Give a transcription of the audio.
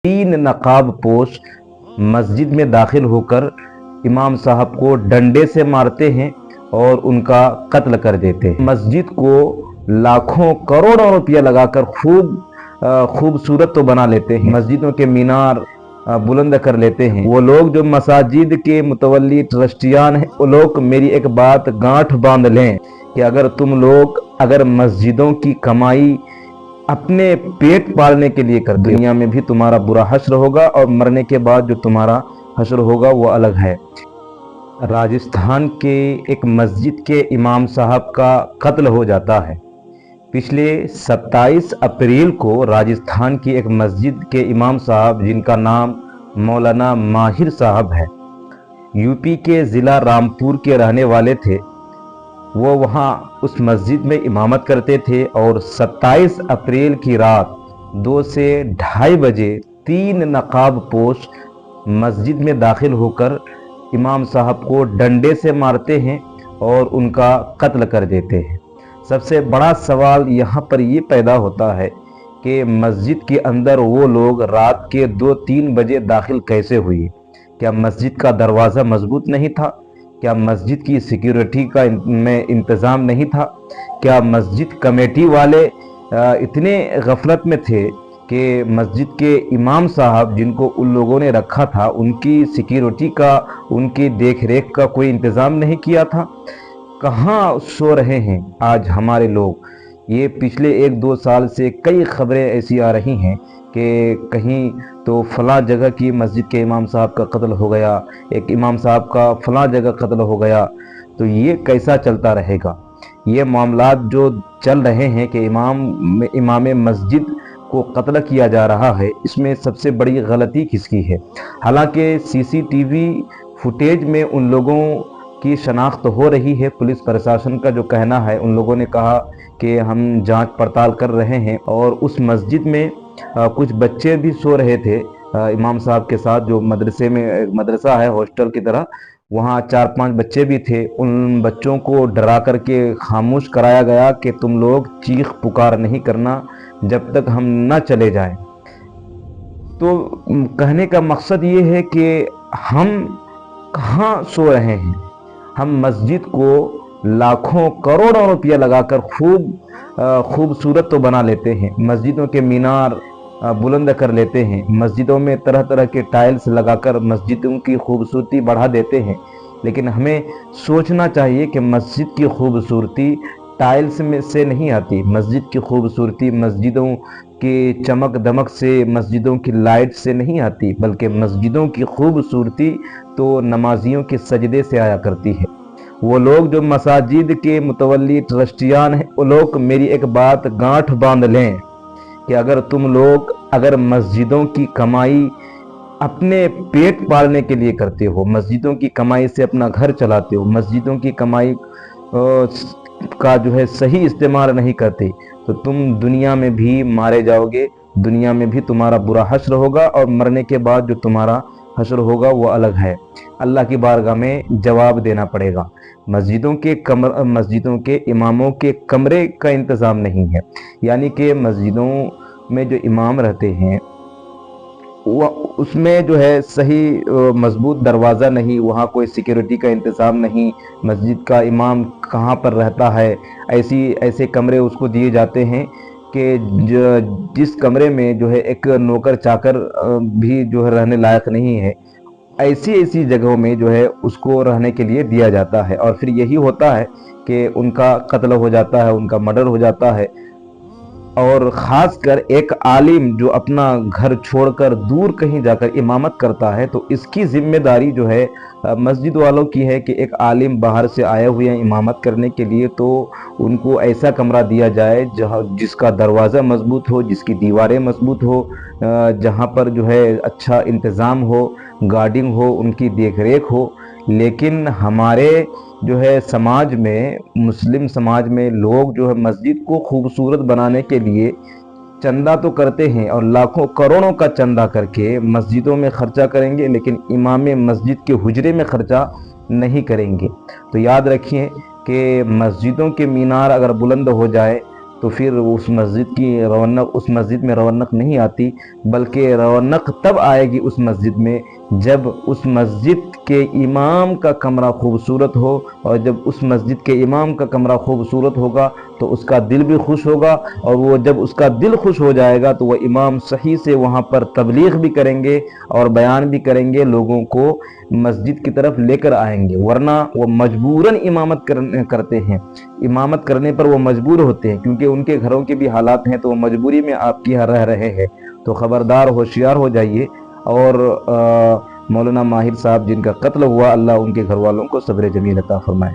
तीन नकाब पोश मस्जिद में दाखिल होकर इमाम साहब को डंडे से मारते हैं और उनका कत्ल कर देते हैं। मस्जिद को लाखों करोड़ों रुपया लगाकर खूबसूरत तो बना लेते हैं, मस्जिदों के मीनार बुलंद कर लेते हैं। वो लोग जो मसाजिद के मुतवल्ली ट्रस्टियान हैं, वो लोग मेरी एक बात गांठ बांध लें कि अगर मस्जिदों की कमाई अपने पेट पालने के लिए कर, दुनिया में भी तुम्हारा बुरा हश्र होगा और मरने के बाद जो तुम्हारा हश्र होगा वो अलग है। राजस्थान के एक मस्जिद के इमाम साहब का कत्ल हो जाता है। पिछले 27 अप्रैल को राजस्थान की एक मस्जिद के इमाम साहब, जिनका नाम मौलाना माहिर साहब है, यूपी के ज़िला रामपुर के रहने वाले थे। वो वहाँ उस मस्जिद में इमामत करते थे और 27 अप्रैल की रात 2 से 2:30 बजे 3 नकाब पोश मस्जिद में दाखिल होकर इमाम साहब को डंडे से मारते हैं और उनका कत्ल कर देते हैं। सबसे बड़ा सवाल यहाँ पर ये पैदा होता है कि मस्जिद के अंदर वो लोग रात के 2-3 बजे दाखिल कैसे हुए? क्या मस्जिद का दरवाज़ा मजबूत नहीं था? क्या मस्जिद की सिक्योरिटी का में इंतज़ाम नहीं था? क्या मस्जिद कमेटी वाले इतने गफलत में थे कि मस्जिद के इमाम साहब, जिनको उन लोगों ने रखा था, उनकी सिक्योरिटी का, उनकी देख रेख का कोई इंतज़ाम नहीं किया था? कहाँ सो रहे हैं आज हमारे लोग? ये पिछले 1-2 साल से कई खबरें ऐसी आ रही हैं कि कहीं तो फलां जगह की मस्जिद के इमाम साहब का कत्ल हो गया, एक इमाम साहब का फलां जगह कत्ल हो गया। तो ये कैसा चलता रहेगा? ये मामलात जो चल रहे हैं कि इमाम मस्जिद को कत्ल किया जा रहा है, इसमें सबसे बड़ी गलती किसकी है? हालांकि सीसीटीवी फुटेज में उन लोगों की शनाख्त हो रही है। पुलिस प्रशासन का जो कहना है, उन लोगों ने कहा कि हम जांच पड़ताल कर रहे हैं और उस मस्जिद में कुछ बच्चे भी सो रहे थे इमाम साहब के साथ। जो मदरसा है हॉस्टल की तरह, वहाँ 4-5 बच्चे भी थे। उन बच्चों को डरा करके खामोश कराया गया कि तुम लोग चीख पुकार नहीं करना जब तक हम न चले जाएं। तो कहने का मकसद ये है कि हम कहाँ सो रहे हैं? हम मस्जिद को लाखों करोड़ों रुपया लगाकर खूबसूरत तो बना लेते हैं, मस्जिदों के मीनार बुलंद कर लेते हैं, मस्जिदों में तरह तरह के टाइल्स लगाकर मस्जिदों की खूबसूरती बढ़ा देते हैं। लेकिन हमें सोचना चाहिए कि मस्जिद की खूबसूरती टाइल्स में से नहीं आती। मस्जिद की खूबसूरती मस्जिदों की चमक दमक से, मस्जिदों की लाइट से नहीं आती, बल्कि मस्जिदों की खूबसूरती तो नमाजियों के सजदे से आया करती है। वो लोग जो मसाजिद के मुतवल्ली ट्रस्टियान हैं, वो लोग मेरी एक बात गांठ बांध लें कि अगर मस्जिदों की कमाई अपने पेट पालने के लिए करते हो, मस्जिदों की कमाई से अपना घर चलाते हो, मस्जिदों की कमाई का जो है सही इस्तेमाल नहीं करते, तो तुम दुनिया में भी मारे जाओगे, दुनिया में भी तुम्हारा बुरा हश्र होगा और मरने के बाद जो तुम्हारा हश्र होगा वो अलग है। अल्लाह की बारगाह में जवाब देना पड़ेगा। मस्जिदों के इमामों के कमरे का इंतज़ाम नहीं है, यानी कि मस्जिदों में जो इमाम रहते हैं वो उसमें जो है सही मजबूत दरवाज़ा नहीं, वहाँ कोई सिक्योरिटी का इंतज़ाम नहीं, मस्जिद का इमाम कहाँ पर रहता है, ऐसे कमरे उसको दिए जाते हैं कि जिस कमरे में जो है एक नौकर चाकर भी जो है रहने लायक नहीं है, ऐसी जगहों में जो है उसको रहने के लिए दिया जाता है। और फिर यही होता है कि उनका कत्ल हो जाता है, उनका मर्डर हो जाता है। और ख़ासकर एक आलिम जो अपना घर छोड़कर दूर कहीं जाकर इमामत करता है, तो इसकी ज़िम्मेदारी जो है मस्जिद वालों की है कि एक आलिम बाहर से आए हुए हैं इमामत करने के लिए, तो उनको ऐसा कमरा दिया जाए जिसका दरवाज़ा मजबूत हो, जिसकी दीवारें मजबूत हो, जहाँ पर जो है अच्छा इंतज़ाम हो, गार्डिंग हो, उनकी देख रेख हो। लेकिन हमारे जो है समाज में, मुस्लिम समाज में लोग जो है मस्जिद को खूबसूरत बनाने के लिए चंदा तो करते हैं और लाखों करोड़ों का चंदा करके मस्जिदों में खर्चा करेंगे, लेकिन इमाम मस्जिद के हुजरे में खर्चा नहीं करेंगे। तो याद रखिए कि मस्जिदों के मीनार अगर बुलंद हो जाए تو پھر اس مسجد کی رونق، اس مسجد میں رونق نہیں آتی، بلکہ رونق تب آئے گی اس مسجد میں جب اس مسجد کے امام کا کمرہ خوبصورت ہو، اور جب اس مسجد کے امام کا کمرہ خوبصورت ہوگا تو اس کا دل بھی خوش ہوگا، اور وہ جب اس کا دل خوش ہو جائے گا تو وہ امام صحیح سے وہاں پر تبلیغ بھی کریں گے اور بیان بھی کریں گے، لوگوں کو مسجد کی طرف لے کر آئیں گے، ورنہ وہ مجبوراً امامت کرتے ہیں، امامت کرنے پر وہ مجبور ہوتے ہیں کیونکہ ان کے گھروں کے بھی حالات ہیں، تو وہ مجبوری میں آپ کی یہاں رہ رہے ہیں۔ تو خبردار، ہوشیار ہو جائیے، اور مولانا ماہر صاحب جن کا قتل ہوا، اللہ ان کے گھر والوں کو صبر جمیل عطا فرمائے۔